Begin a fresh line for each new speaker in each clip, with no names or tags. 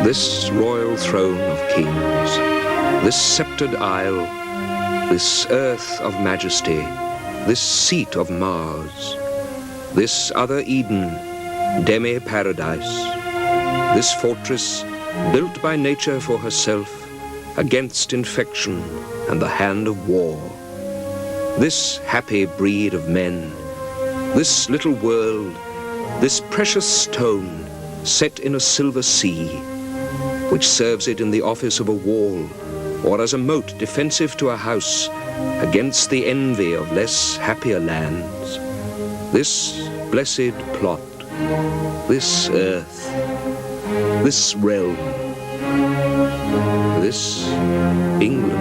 This royal throne of kings, this sceptered isle, this earth of majesty, this seat of Mars, this other Eden, demi-paradise, this fortress built by nature for herself against infection and the hand of war, this happy breed of men, this little world, this precious stone set in a silver sea, which serves it in the office of a wall or as a moat defensive to a house against the envy of less happier lands. This blessed plot, this earth, this realm, this England.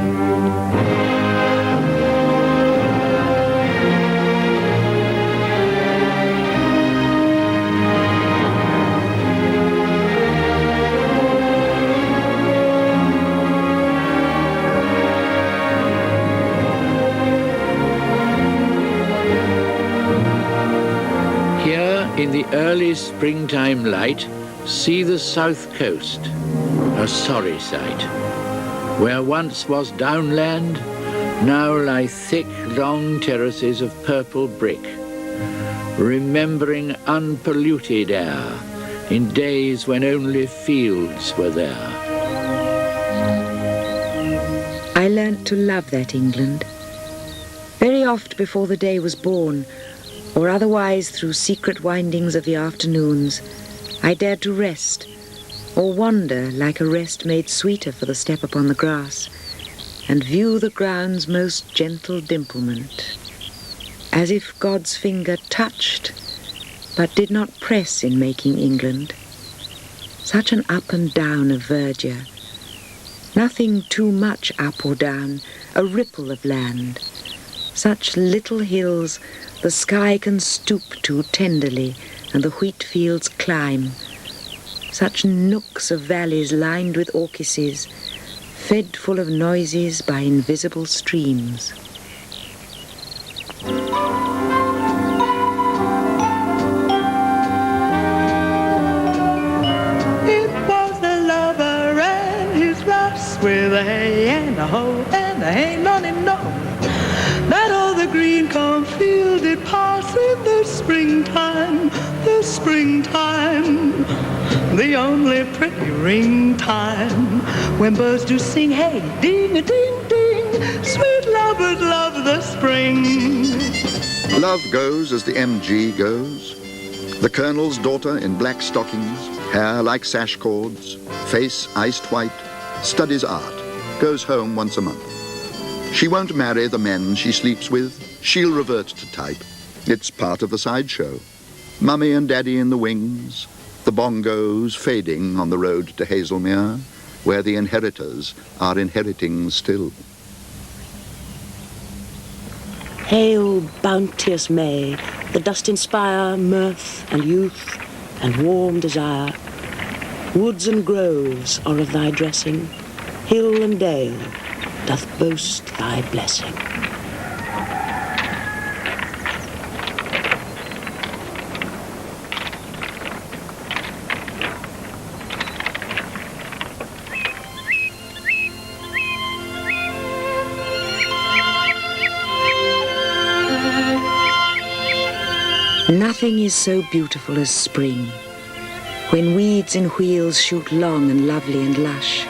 In the early springtime light, see the south coast, a sorry sight. Where once was downland, now lie thick, long terraces of purple brick, remembering unpolluted air in days when only fields were there.
I learnt to love that England. Very oft before the day was born, or otherwise through secret windings of the afternoons, I dared to rest, or wander like a rest made sweeter for the step upon the grass, and view the ground's most gentle dimplement, as if God's finger touched, but did not press in making England. Such an up and down of verdure, nothing too much up or down, a ripple of land, such little hills the sky can stoop to tenderly, and the wheat fields climb. Such nooks of valleys lined with orchises, fed full of noises by invisible streams.
It was the lover and his lass, with a hey and a ho and a hey none and no, that all the green cornfield did pass in the springtime, the only pretty ring time, when birds do sing hey, ding-a-ding-ding, sweet lovers love the spring.
Love goes as the MG goes. The colonel's daughter in black stockings, hair like sash cords, face iced white, studies art, goes home once a month. She won't marry the men she sleeps with. She'll revert to type. It's part of the sideshow. Mummy and Daddy in the wings, the bongos fading on the road to Hazelmere, where the inheritors are inheriting still.
Hail, bounteous May, the dust inspire mirth and youth and warm desire. Woods and groves are of thy dressing, hill and dale doth boast thy blessing.
Nothing is so beautiful as spring, when weeds in wheels shoot long and lovely and lush.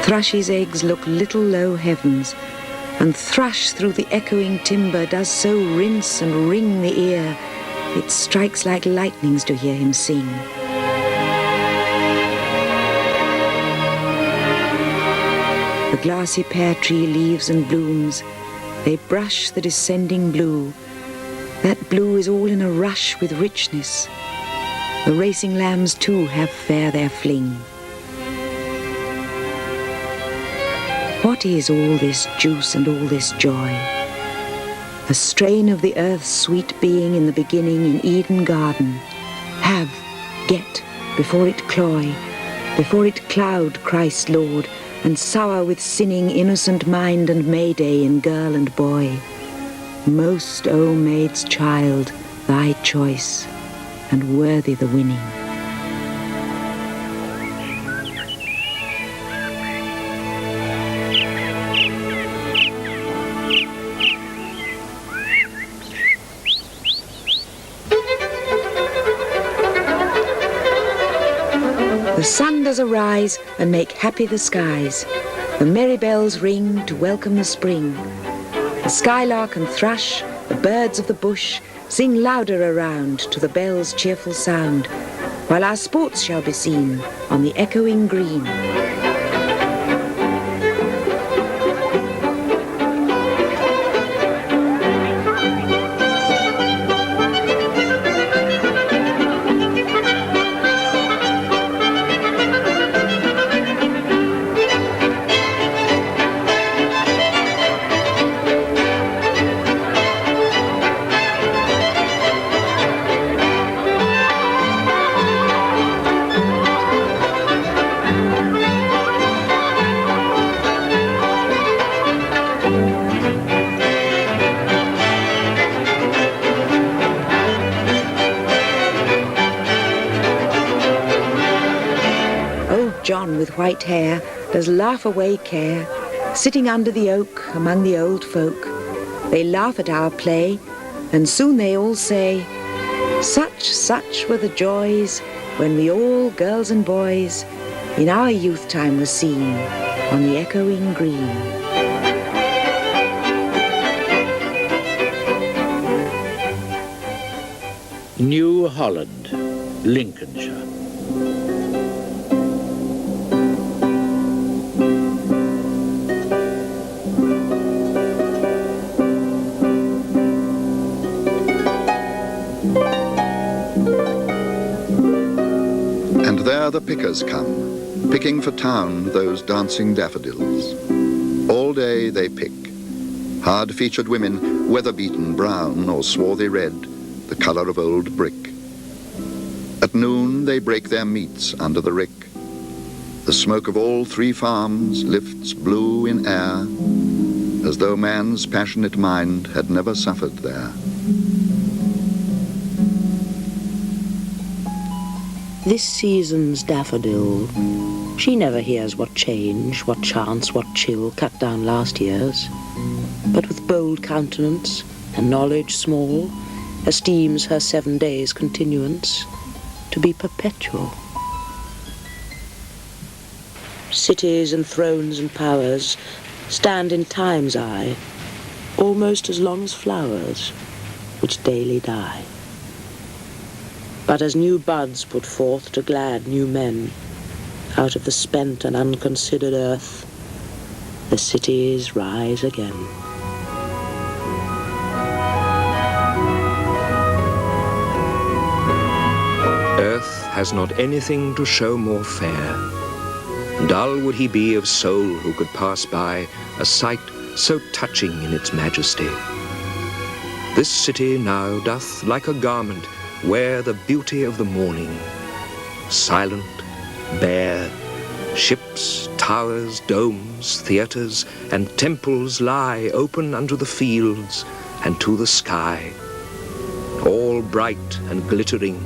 Thrushes' eggs look little low heavens, and thrush through the echoing timber does so rinse and ring the ear, it strikes like lightnings to hear him sing. The glassy pear tree leaves and blooms, they brush the descending blue. That blue is all in a rush with richness. The racing lambs too have fair their fling. What is all this juice and all this joy? A strain of the earth's sweet being in the beginning in Eden garden. Have, get, before it cloy, before it cloud Christ Lord, and sour with sinning innocent mind and Mayday in girl and boy. Most, O maid's child, thy choice, and worthy the winning. The sun does arise and make happy the skies. The merry bells ring to welcome the spring. The skylark and thrush, the birds of the bush, sing louder around to the bells' cheerful sound, while our sports shall be seen on the echoing green. John with white hair does laugh away care, sitting under the oak among the old folk. They laugh at our play, and soon they all say, such were the joys when we all, girls and boys, in our youth time were seen on the echoing green.
New Holland, Lincolnshire.
And there the pickers come, picking for town those dancing daffodils. All day they pick. Hard-featured women, weather-beaten brown or swarthy red, the colour of old brick. At noon they break their meats under the rick. The smoke of all three farms lifts blue in air, as though man's passionate mind had never suffered there.
This season's daffodil, she never hears what change, what chance, what chill cut down last year's, but with bold countenance and knowledge small, esteems her 7 days' continuance to be perpetual. Cities and thrones and powers stand in time's eye, almost as long as flowers, which daily die. But as new buds put forth to glad new men, out of the spent and unconsidered earth, the cities rise again.
Earth has not anything to show more fair. Dull would he be of soul who could pass by a sight so touching in its majesty. This city now doth like a garment wear the beauty of the morning. Silent, bare, ships, towers, domes, theatres, and temples lie open unto the fields and to the sky, all bright and glittering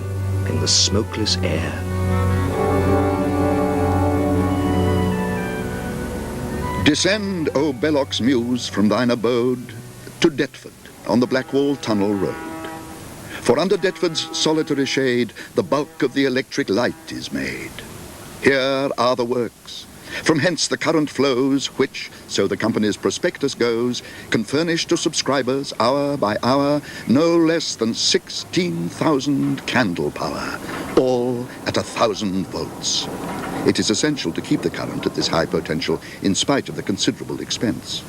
in the smokeless air.
Descend, O Bellocs Muse, from thine abode to Deptford on the Blackwall Tunnel Road. For under Deptford's solitary shade the bulk of the electric light is made. Here are the works. From hence the current flows, which, so the company's prospectus goes, can furnish to subscribers, hour by hour, no less than 16,000 candle power, all at 1,000 volts. It is essential to keep the current at this high potential in spite of the considerable expense.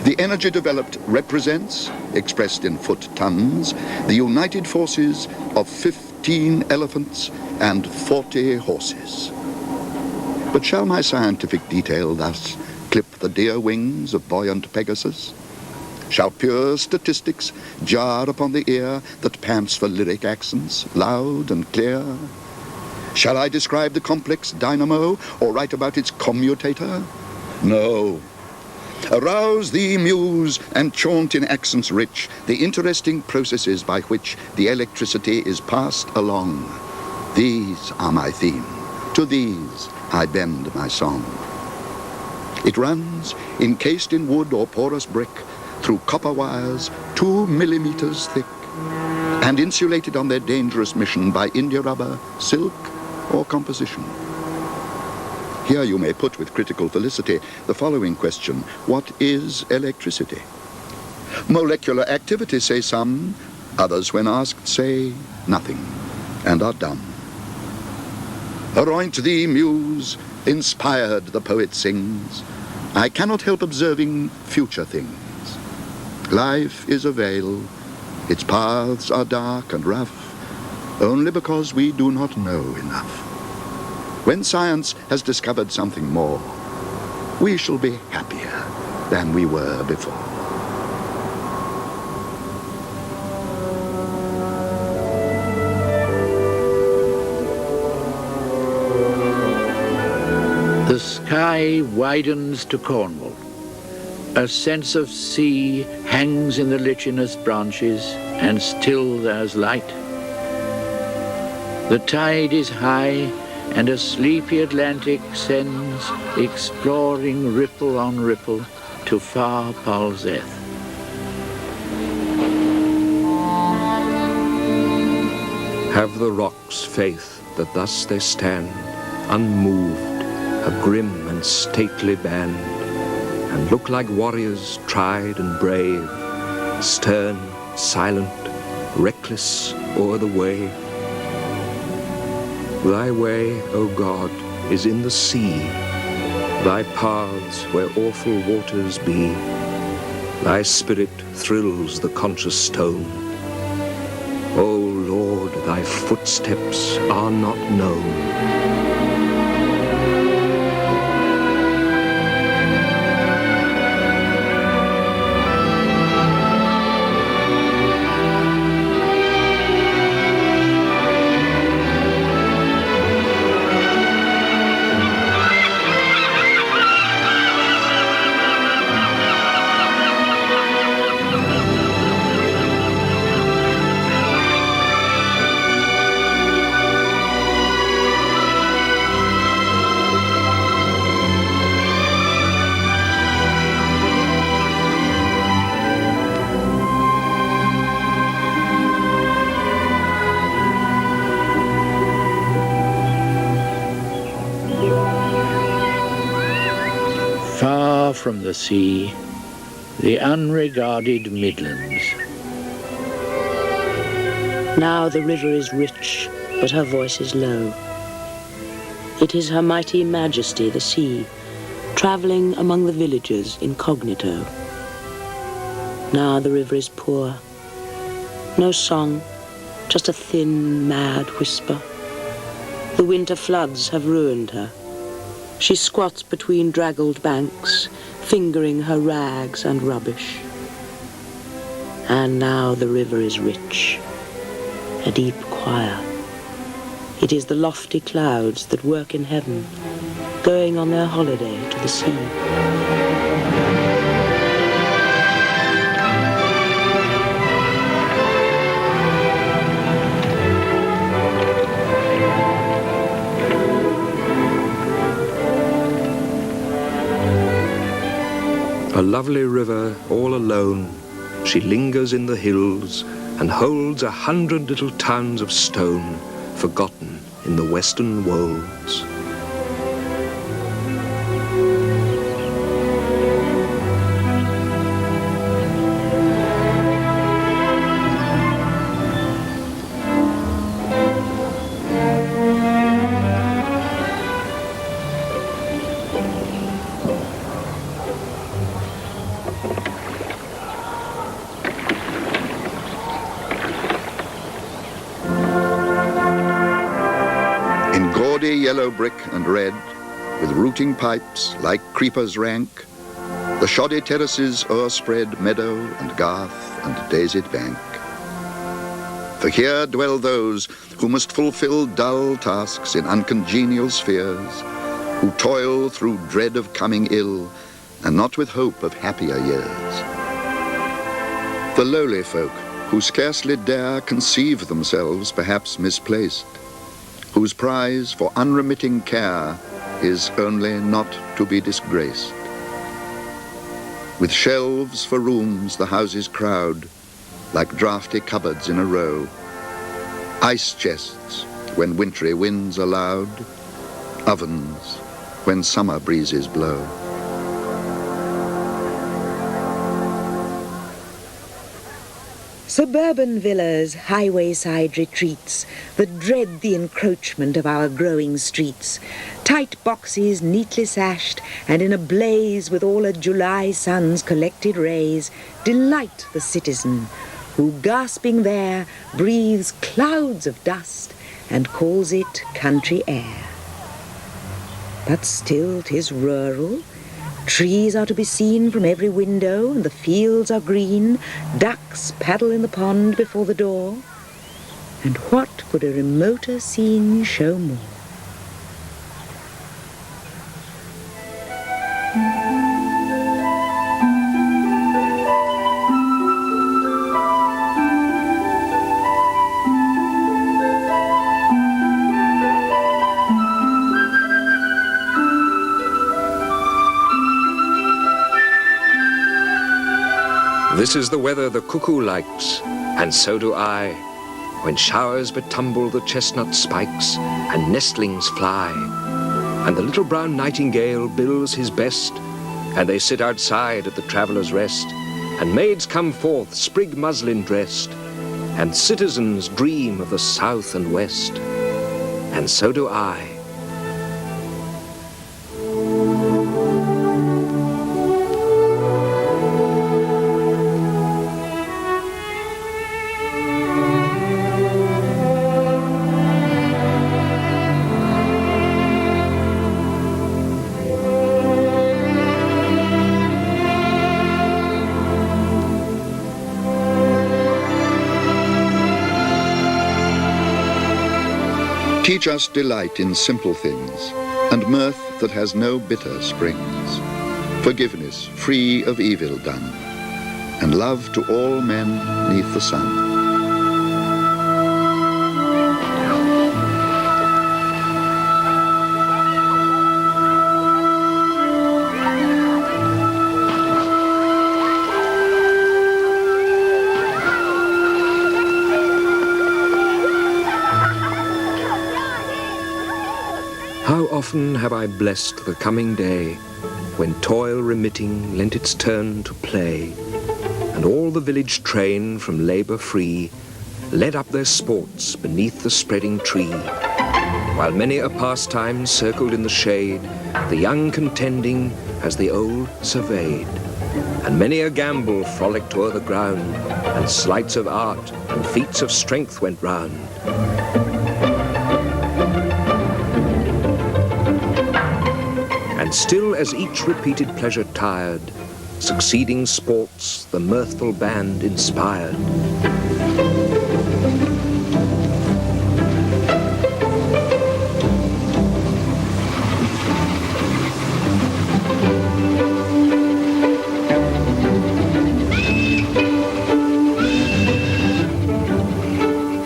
The energy developed represents, expressed in foot-tons, the united forces of 15 elephants and 40 horses. But shall my scientific detail thus clip the dear wings of buoyant Pegasus? Shall pure statistics jar upon the ear that pants for lyric accents, loud and clear? Shall I describe the complex dynamo or write about its commutator? No. Arouse thee, muse, and chaunt in accents rich the interesting processes by which the electricity is passed along. These are my theme. To these I bend my song. It runs, encased in wood or porous brick, through copper wires 2 millimeters thick, and insulated on their dangerous mission by india rubber, silk, or composition? Here you may put with critical felicity the following question: what is electricity? Molecular activity, say some. Others, when asked, say nothing, and are dumb. Aroint thee, muse, inspired, the poet sings. I cannot help observing future things. Life is a veil. Its paths are dark and rough, only because we do not know enough. When science has discovered something more, we shall be happier than we were before.
The sky widens to Cornwall. A sense of sea hangs in the lichenous branches, and still there's light. The tide is high, and a sleepy Atlantic sends exploring ripple on ripple to far Polzeth.
Have the rocks faith that thus they stand, unmoved, a grim and stately band, and look like warriors tried and brave, stern, silent, reckless o'er the wave. Thy way, O God, is in the sea, thy paths where awful waters be. Thy spirit thrills the conscious stone. O Lord, thy footsteps are not known.
Far from the sea, the unregarded Midlands.
Now the river is rich, but her voice is low. It is her mighty majesty, the sea, travelling among the villages incognito. Now the river is poor. No song, just a thin, mad whisper. The winter floods have ruined her. She squats between draggled banks, fingering her rags and rubbish. And now the river is rich, a deep choir. It is the lofty clouds that work in heaven, going on their holiday to the sea.
A lovely river, all alone, she lingers in the hills and holds 100 little towns of stone, forgotten in the western wolds.
Yellow brick and red, with rooting pipes like creepers rank, the shoddy terraces o'erspread meadow and garth and daisied bank. For here dwell those who must fulfill dull tasks in uncongenial spheres, who toil through dread of coming ill and not with hope of happier years. The lowly folk who scarcely dare conceive themselves perhaps misplaced, whose prize for unremitting care is only not to be disgraced. With shelves for rooms the houses crowd, like draughty cupboards in a row, ice chests when wintry winds are loud, ovens when summer breezes blow.
Suburban villas, highway-side retreats that dread the encroachment of our growing streets. Tight boxes neatly sashed and in a blaze with all a July sun's collected rays, delight the citizen who, gasping there, breathes clouds of dust and calls it country air. But still 'tis rural. Trees are to be seen from every window, and the fields are green. Ducks paddle in the pond before the door. And what could a remoter scene show more?
This is the weather the cuckoo likes, and so do I, when showers betumble the chestnut spikes and nestlings fly, and the little brown nightingale bills his best, and they sit outside at the traveller's rest, and maids come forth sprig muslin dressed, and citizens dream of the south and west, and so do I.
Teach us delight in simple things, and mirth that has no bitter springs, forgiveness free of evil done, and love to all men neath the sun.
How often have I blessed the coming day, when toil remitting lent its turn to play, and all the village train from labour free led up their sports beneath the spreading tree, while many a pastime circled in the shade, the young contending as the old surveyed, and many a gambol frolicked o'er the ground, and sleights of art and feats of strength went round. And still as each repeated pleasure tired, succeeding sports the mirthful band inspired.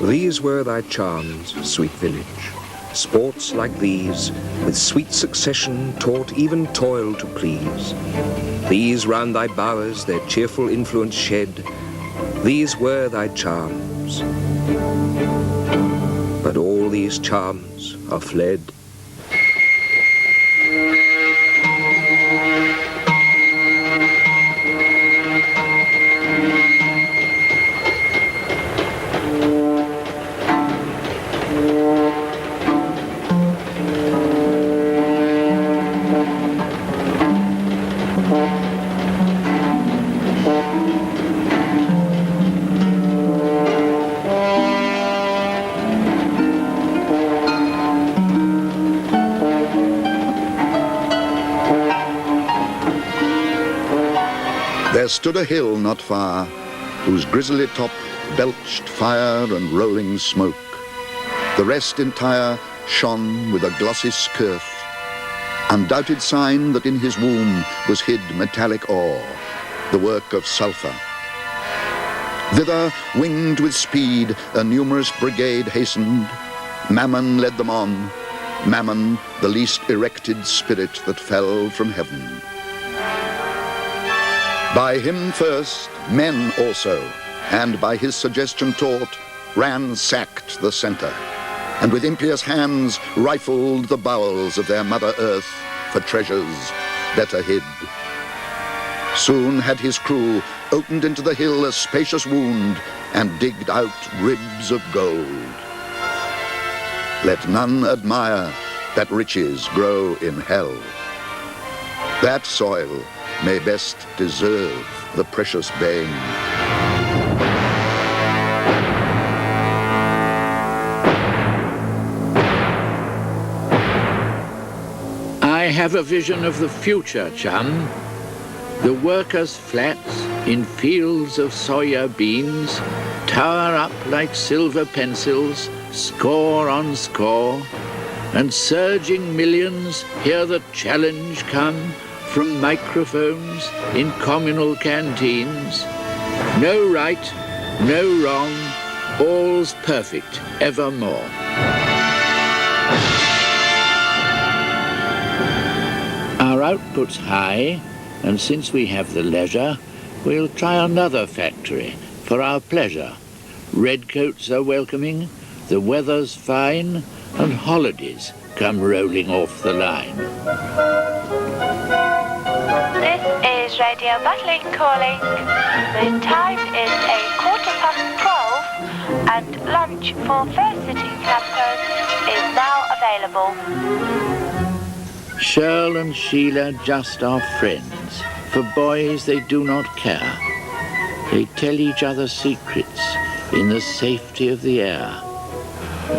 These were thy charms, sweet village. Sports like these, with sweet succession, taught even toil to please. These round thy bowers their cheerful influence shed. These were thy charms. But all these charms are fled.
There stood a hill not far, whose grisly top belched fire and rolling smoke. The rest entire shone with a glossy scurf, undoubted sign that in his womb was hid metallic ore, the work of sulphur. Thither, winged with speed, a numerous brigade hastened. Mammon led them on, Mammon, the least erected spirit that fell from heaven. By him first, men also, and by his suggestion taught, ransacked the centre. and with impious hands rifled the bowels of their Mother Earth for treasures better hid. Soon had his crew opened into the hill a spacious wound and digged out ribs of gold. Let none admire that riches grow in hell. That soil may best deserve the precious bane.
I have a vision of the future, chum. The workers' flats in fields of soya beans tower up like silver pencils, score on score, and surging millions hear the challenge come from microphones in communal canteens. No right, no wrong, all's perfect evermore. Our output's high, and since we have the leisure, we'll try another factory for our pleasure. Redcoats are welcoming, the weather's fine, and holidays come rolling off the line.
This is Radio Battling calling. The time is 12:15, and lunch for First City campers is now available.
Shirl and Sheila just are friends. For boys they do not care. They tell each other secrets in the safety of the air,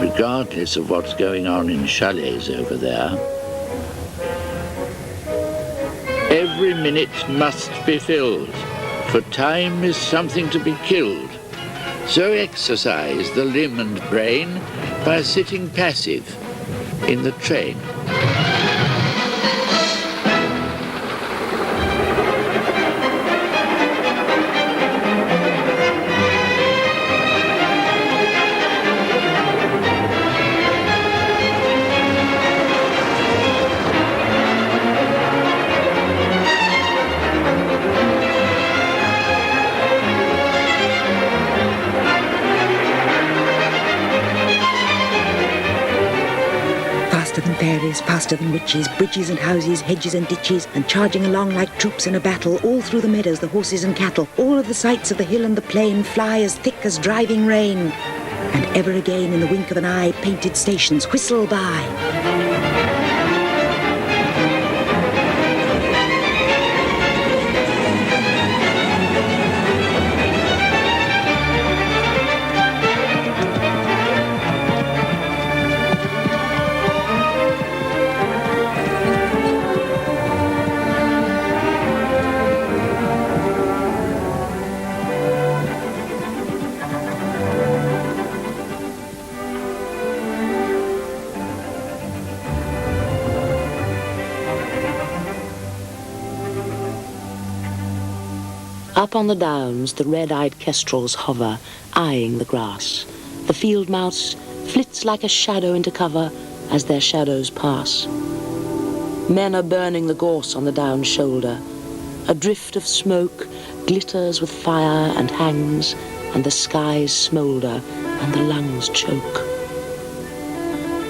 regardless of what's going on in chalets over there. Every minute must be filled, for time is something to be killed. So exercise the limb and brain by sitting passive in the train.
Fairies, faster than witches, bridges and houses, hedges and ditches, and charging along like troops in a battle, all through the meadows, the horses and cattle. All of the sights of the hill and the plain fly as thick as driving rain. And ever again, in the wink of an eye, painted stations whistle by.
Up on the downs, the red-eyed kestrels hover, eyeing the grass. The field mouse flits like a shadow into cover as their shadows pass. Men are burning the gorse on the down shoulder. A drift of smoke glitters with fire and hangs, and the skies smoulder and the lungs choke.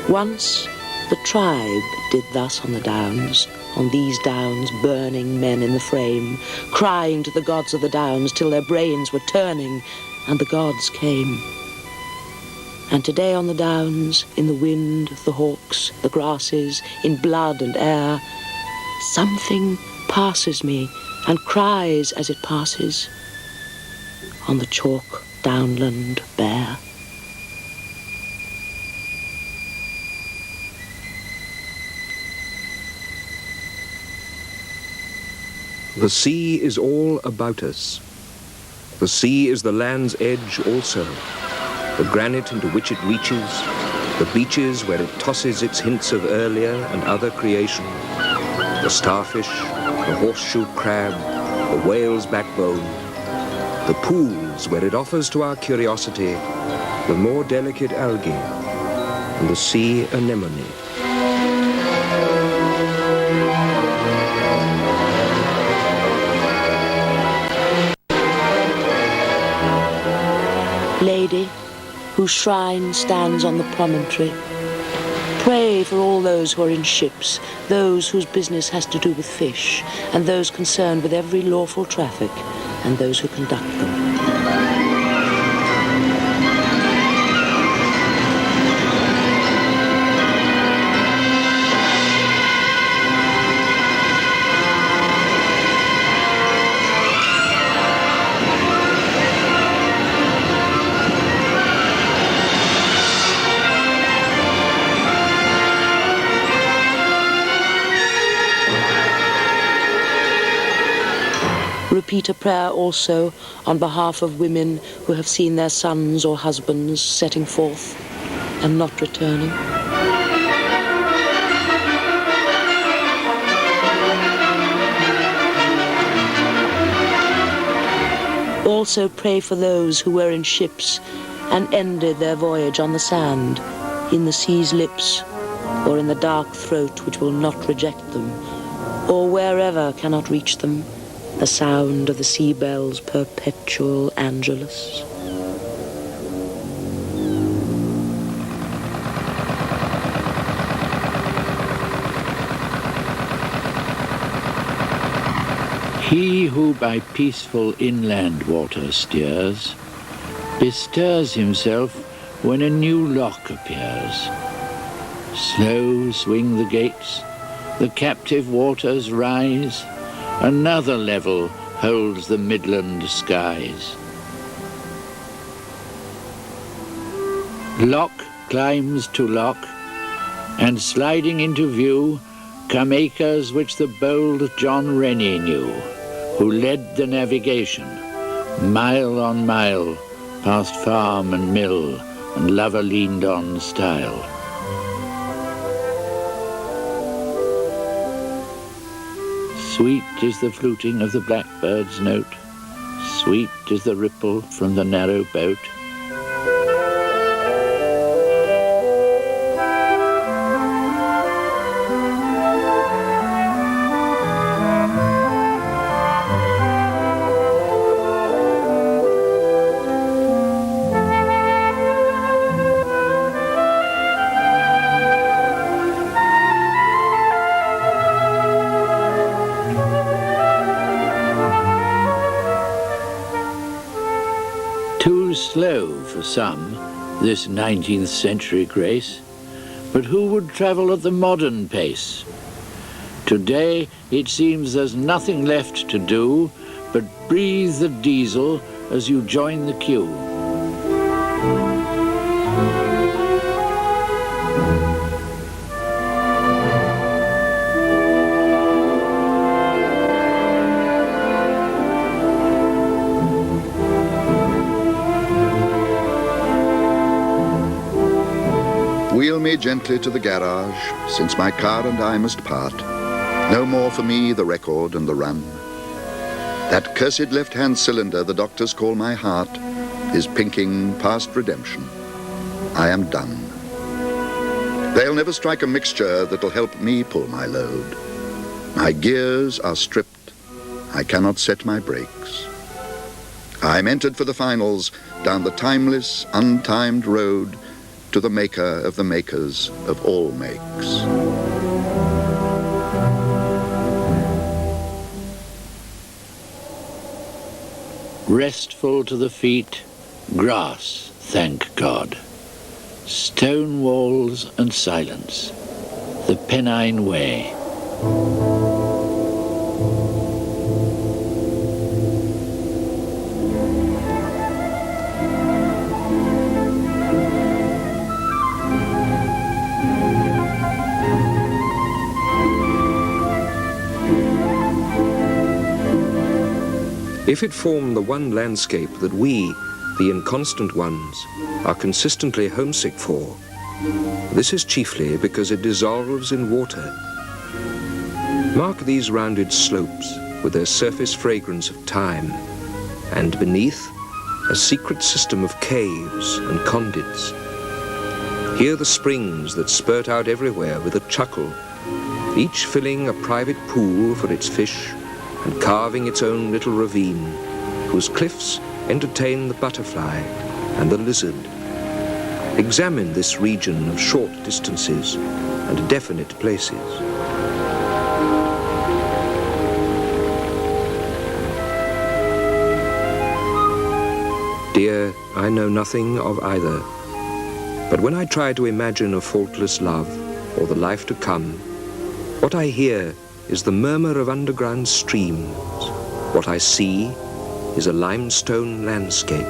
Once the tribe did thus on the downs, on these downs burning men in the frame, crying to the gods of the downs till their brains were turning, and the gods came. And today on the downs, in the wind, the hawks, the grasses, in blood and air, something passes me and cries as it passes on the chalk downland bare.
The sea is all about us. The sea is the land's edge also, the granite into which it reaches, the beaches where it tosses its hints of earlier and other creation, the starfish, the horseshoe crab, the whale's backbone, the pools where it offers to our curiosity the more delicate algae, and the sea anemone.
Lady, whose shrine stands on the promontory. Pray for all those who are in ships, those whose business has to do with fish, and those concerned with every lawful traffic, and those who conduct them. Repeat a prayer also on behalf of women who have seen their sons or husbands setting forth and not returning. Also pray for those who were in ships and ended their voyage on the sand, in the sea's lips, or in the dark throat which will not reject them, or wherever cannot reach them the sound of the sea bell's perpetual Angelus.
He who by peaceful inland water steers, bestirs himself when a new lock appears. Slow swing the gates, the captive waters rise, another level holds the Midland skies. Lock climbs to lock, and sliding into view come acres which the bold John Rennie knew, who led the navigation, mile on mile, past farm and mill and lover leaned on stile. Sweet is the fluting of the blackbird's note, sweet is the ripple from the narrow boat. Too slow for some, this 19th century grace, but who would travel at the modern pace? Today it seems there's nothing left to do but breathe the diesel as you join the queue.
Wheel me gently to the garage, since my car and I must part. No more for me the record and the run. That cursed left-hand cylinder the doctors call my heart is pinking past redemption. I am done. They'll never strike a mixture that'll help me pull my load. My gears are stripped. I cannot set my brakes. I'm entered for the finals down the timeless, untimed road to the maker of the makers of all makes.
Restful to the feet, grass, thank God. Stone walls and silence, the Pennine Way.
If it form the one landscape that we, the inconstant ones, are consistently homesick for, this is chiefly because it dissolves in water. Mark these rounded slopes with their surface fragrance of time, and beneath, a secret system of caves and conduits. Hear the springs that spurt out everywhere with a chuckle, each filling a private pool for its fish and carving its own little ravine, whose cliffs entertain the butterfly and the lizard Examine this region of short distances and definite places. Dear, I know nothing of either. But when I try to imagine a faultless love or the life to come, what I hear is the murmur of underground streams. What I see is a limestone landscape.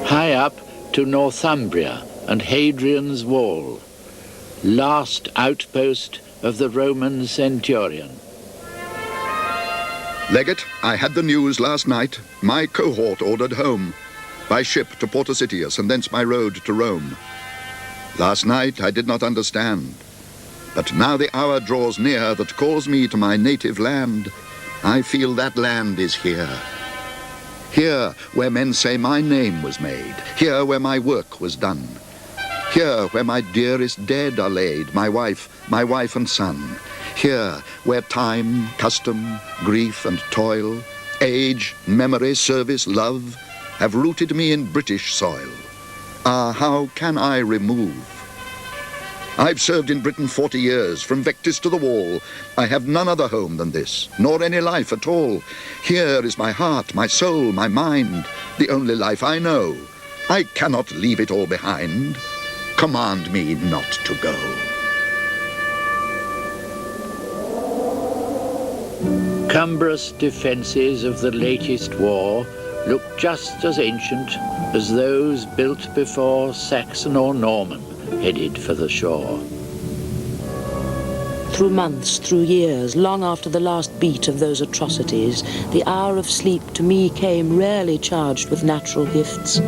High up to Northumbria and Hadrian's Wall, last outpost of the Roman centurion.
Legate, I had the news last night. My cohort ordered home, by ship to Porta Sitius and thence by road to Rome. Last night I did not understand, but now the hour draws near that calls me to my native land. I feel that land is here. Here where men say my name was made, here where my work was done. Here where my dearest dead are laid, my wife and son. Here where time, custom, grief and toil, age, memory, service, love, have rooted me in British soil. Ah, how can I remove? I've served in Britain 40 years, from Vectis to the wall. I have none other home than this, nor any life at all. Here is my heart, my soul, my mind, the only life I know. I cannot leave it all behind. Command me not to go.
Cumbrous defences of the latest war look just as ancient as those built before Saxon or Norman headed for the shore.
Through months, through years, long after the last beat of those atrocities, the hour of sleep to me came rarely charged with natural gifts.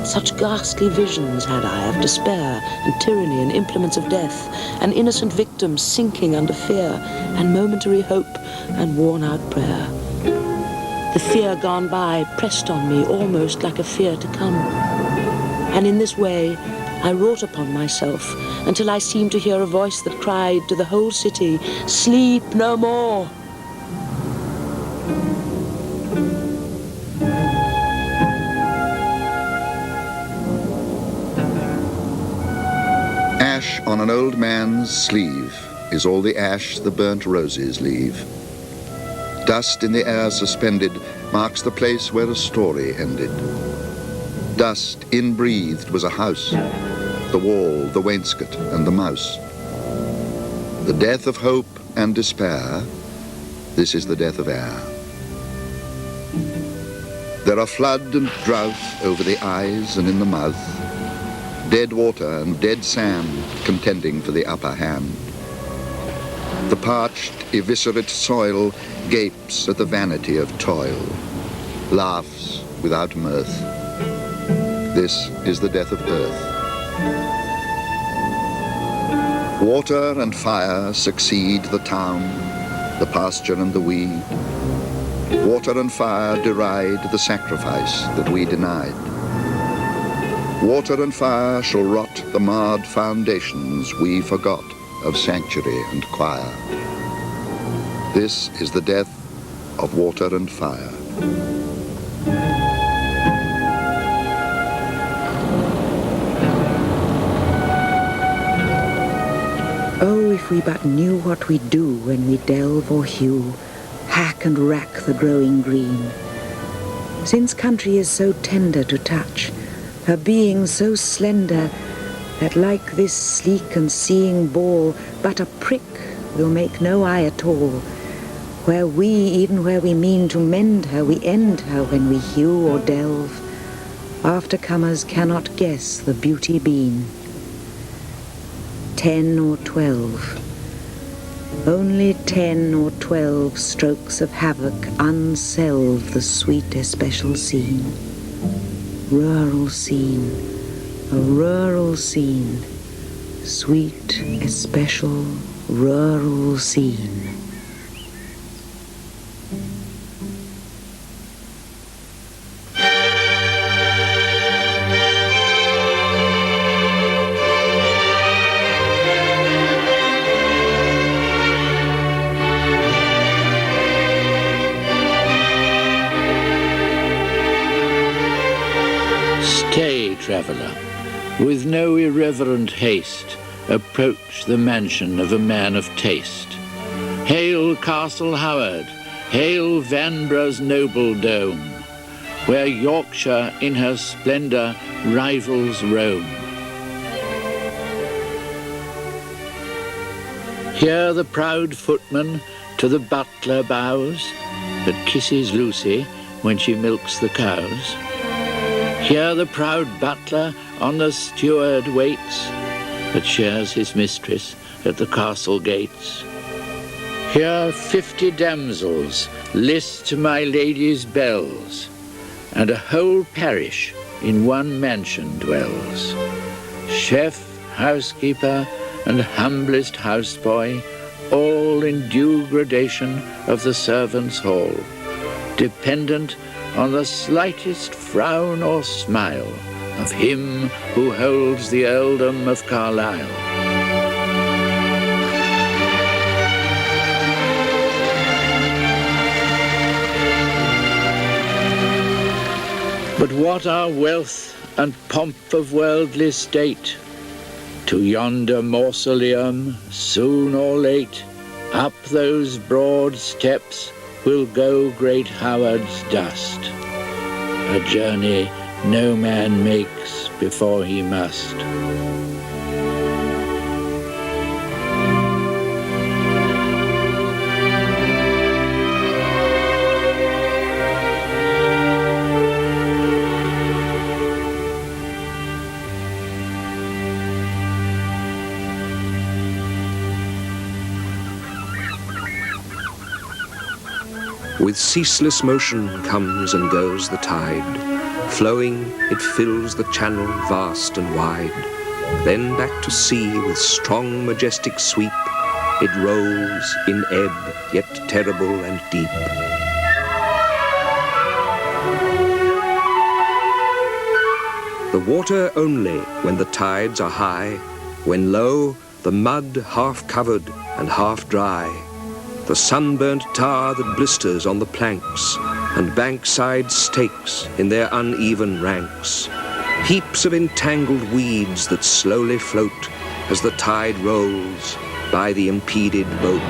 Such ghastly visions had I of despair and tyranny and implements of death, and innocent victims sinking under fear, and momentary hope and worn-out prayer. The fear gone by pressed on me almost like a fear to come. And in this way, I wrought upon myself until I seemed to hear a voice that cried to the whole city, "Sleep no more!"
Ash on an old man's sleeve is all the ash the burnt roses leave. Dust in the air suspended marks the place where a story ended. Dust inbreathed was a house, the wall, the wainscot, and the mouse. The death of hope and despair, this is the death of air. There are flood and drought over the eyes and in the mouth, dead water and dead sand contending for the upper hand. The parched, eviscerate soil gapes at the vanity of toil, laughs without mirth. This is the death of earth. Water and fire succeed the town, the pasture and the weed. Water and fire deride the sacrifice that we denied. Water and fire shall rot the marred foundations we forgot of sanctuary and choir. This is the death of water and fire.
Oh, if we but knew what we do when we delve or hew, hack and rack the growing green. Since country is so tender to touch, her being so slender, that like this sleek and seeing ball, but a prick will make no eye at all, Even where we mean to mend her, we end her when we hew or delve. Aftercomers cannot guess the beauty been. 10 or 12. Only 10 or 12 strokes of havoc unselve the sweet especial scene. Rural scene, a rural scene, sweet especial rural scene.
Stay, traveller, with no irreverent haste, approach the mansion of a man of taste. Hail Castle Howard, hail Vanbragh's noble dome, where Yorkshire in her splendour rivals Rome. Here the proud footman to the butler bows, but kisses Lucy when she milks the cows. Here the proud butler on the steward waits, but shares his mistress at the castle gates. Here 50 damsels list my lady's bells, and a whole parish in one mansion dwells. Chef, housekeeper, and humblest houseboy, all in due gradation of the servants' hall, dependent on the slightest frown or smile of him who holds the earldom of Carlisle. But what are wealth and pomp of worldly state? To yonder mausoleum, soon or late, up those broad steps will go great Howard's dust, a journey no man makes before he must.
With ceaseless motion comes and goes the tide. Flowing, it fills the channel vast and wide. Then back to sea with strong majestic sweep, it rolls in ebb, yet terrible and deep. The water only when the tides are high, when low, the mud half covered and half dry. The sunburnt tar that blisters on the planks, and bankside stakes in their uneven ranks. Heaps of entangled weeds that slowly float as the tide rolls by the impeded boat.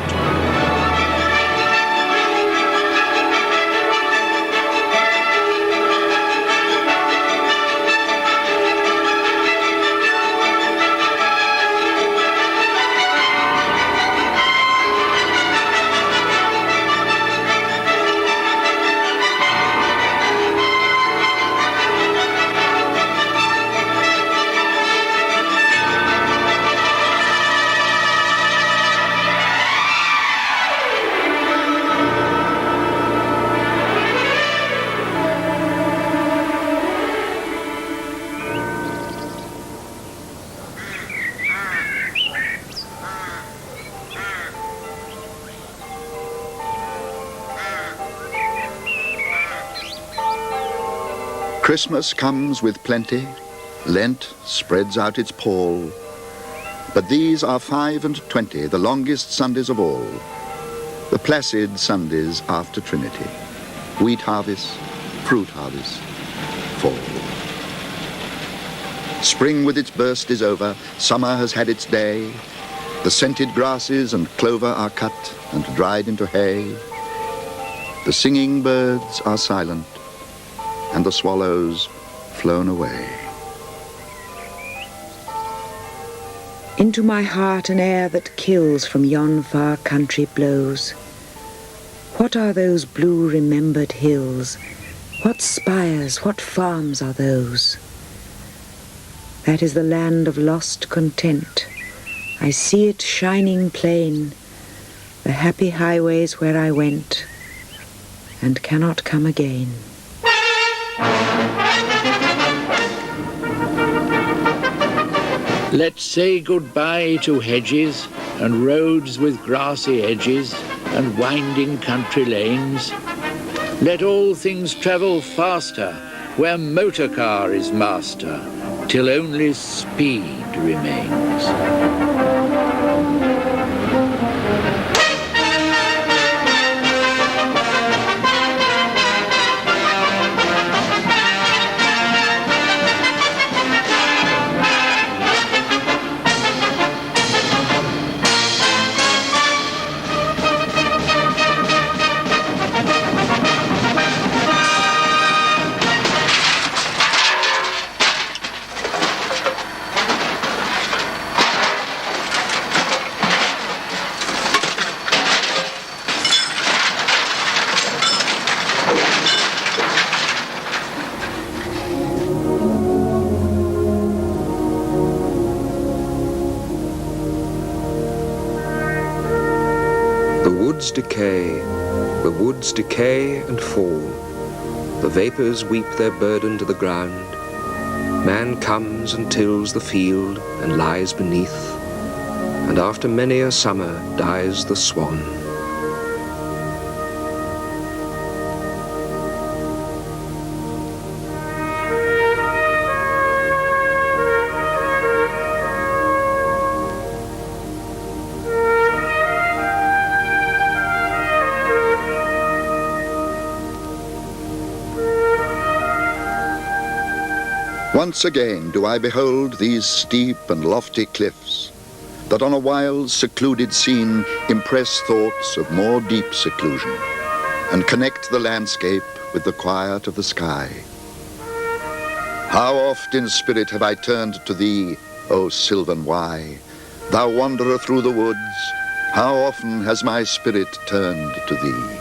Christmas comes with plenty, Lent spreads out its pall, but these are 5 and 20, the longest Sundays of all, the placid Sundays after Trinity, wheat harvest, fruit harvest, fall. Spring with its burst is over, summer has had its day, the scented grasses and clover are cut and dried into hay, the singing birds are silent, and the swallows flown away.
Into my heart an air that kills from yon far country blows. What are those blue remembered hills? What spires, what farms are those? That is the land of lost content. I see it shining plain, the happy highways where I went and cannot come again.
Let's say goodbye to hedges and roads with grassy edges and winding country lanes. Let all things travel faster where motor car is master, till only speed remains.
The woods decay and fall. The vapours weep their burden to the ground. Man comes and tills the field and lies beneath, and after many a summer dies the swan.
Once again do I behold these steep and lofty cliffs, that on a wild, secluded scene impress thoughts of more deep seclusion, and connect the landscape with the quiet of the sky. How oft in spirit have I turned to thee, O sylvan Wye, thou wanderer through the woods, how often has my spirit turned to thee.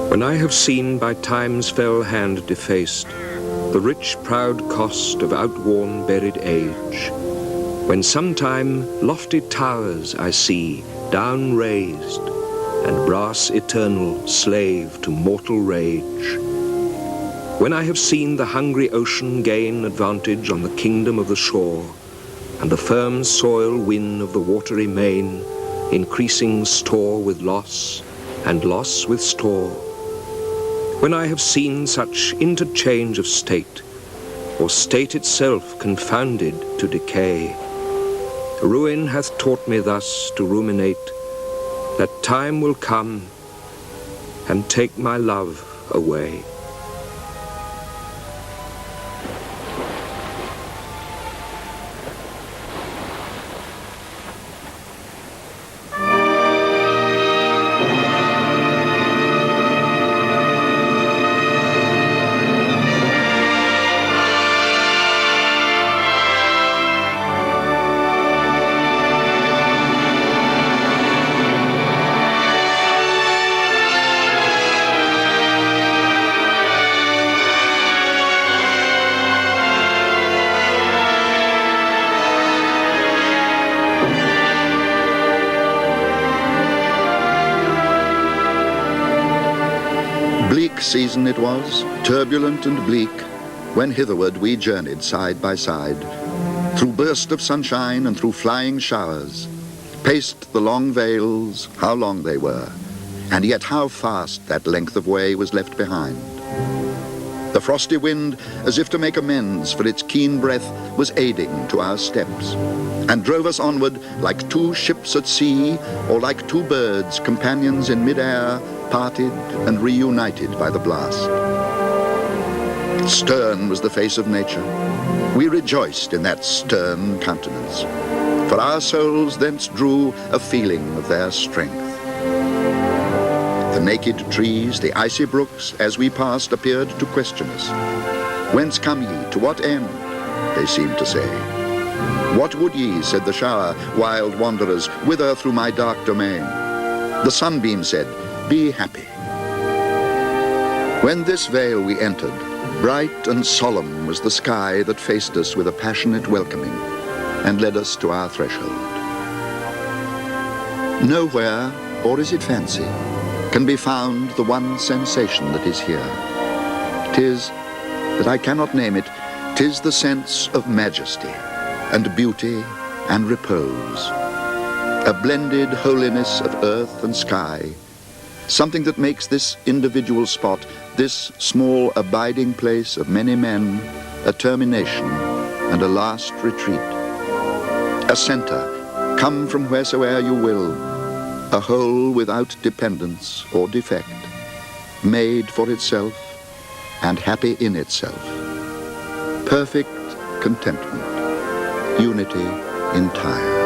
When I have seen by time's fell hand defaced the rich proud cost of outworn buried age, when sometime lofty towers I see down raised, and brass eternal slave to mortal rage, when I have seen the hungry ocean gain advantage on the kingdom of the shore, and the firm soil win of the watery main, increasing store with loss, and loss with store, when I have seen such interchange of state, or state itself confounded to decay, ruin hath taught me thus to ruminate, that time will come and take my love away.
Season it was, turbulent and bleak, when hitherward we journeyed side by side, through burst of sunshine and through flying showers, paced the long vales, how long they were, and yet how fast that length of way was left behind. The frosty wind, as if to make amends for its keen breath, was aiding to our steps, and drove us onward like two ships at sea, or like two birds, companions in mid-air, parted and reunited by the blast. Stern was the face of nature. We rejoiced in that stern countenance, for our souls thence drew a feeling of their strength. The naked trees, the icy brooks, as we passed, appeared to question us. Whence come ye? To what end? They seemed to say. What would ye, said the shower, wild wanderers, whither through my dark domain? The sunbeam said, be happy. When this vale we entered, bright and solemn was the sky that faced us with a passionate welcoming and led us to our threshold. Nowhere, or is it fancy, can be found the one sensation that is here. 'Tis, that I cannot name it, 'tis the sense of majesty and beauty and repose, a blended holiness of earth and sky, something that makes this individual spot, this small abiding place of many men, a termination and a last retreat, a center, come from wheresoe'er you will, a whole without dependence or defect, made for itself and happy in itself, perfect contentment, unity entire.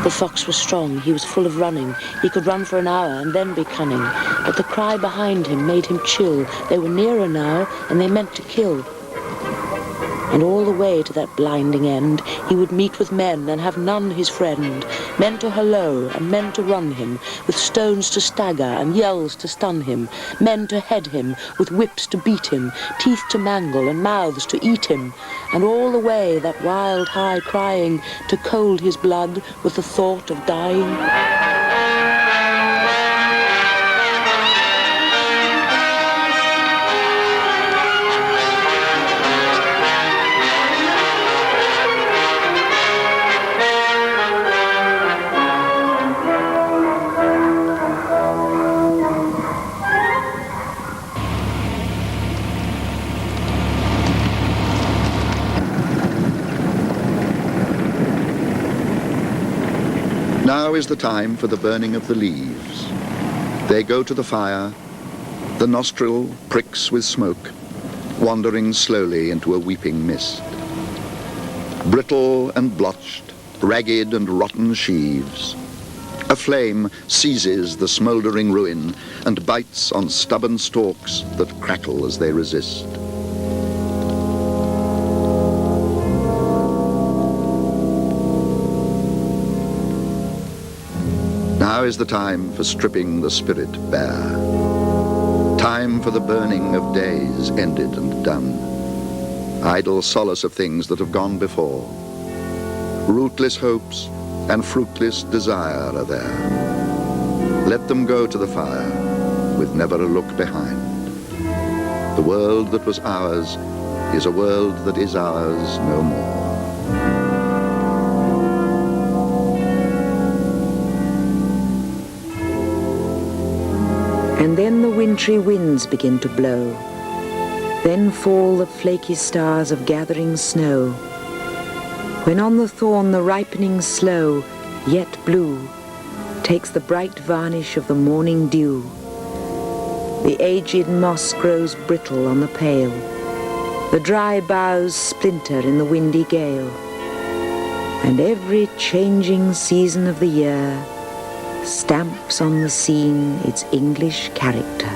The fox was strong, he was full of running. He could run for an hour and then be cunning. But the cry behind him made him chill. They were nearer now, and they meant to kill. And all the way to that blinding end, he would meet with men and have none his friend. Men to holloa and men to run him, with stones to stagger and yells to stun him. Men to head him, with whips to beat him, teeth to mangle and mouths to eat him. And all the way that wild high crying to cold his blood with the thought of dying.
Now is the time for the burning of the leaves. They go to the fire, the nostril pricks with smoke, wandering slowly into a weeping mist. Brittle and blotched, ragged and rotten sheaves. A flame seizes the smouldering ruin and bites on stubborn stalks that crackle as they resist. Now is the time for stripping the spirit bare. Time for the burning of days ended and done. Idle solace of things that have gone before. Rootless hopes and fruitless desire are there. Let them go to the fire with never a look behind. The world that was ours is a world that is ours no more.
And then the wintry winds begin to blow. Then fall the flaky stars of gathering snow. When on the thorn the ripening sloe, yet blue, takes the bright varnish of the morning dew. The aged moss grows brittle on the pale. The dry boughs splinter in the windy gale. And every changing season of the year stamps on the scene its English character.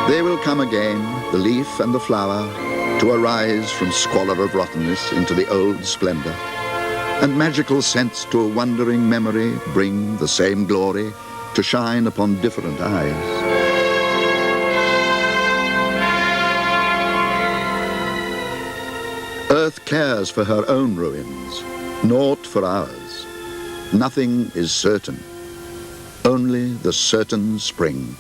They will come again, the leaf and the flower, to arise from squalor of rottenness into the old splendor, and magical sense to a wondering memory bring the same glory to shine upon different eyes. Earth cares for her own ruins, naught for ours. Nothing is certain, only the certain spring.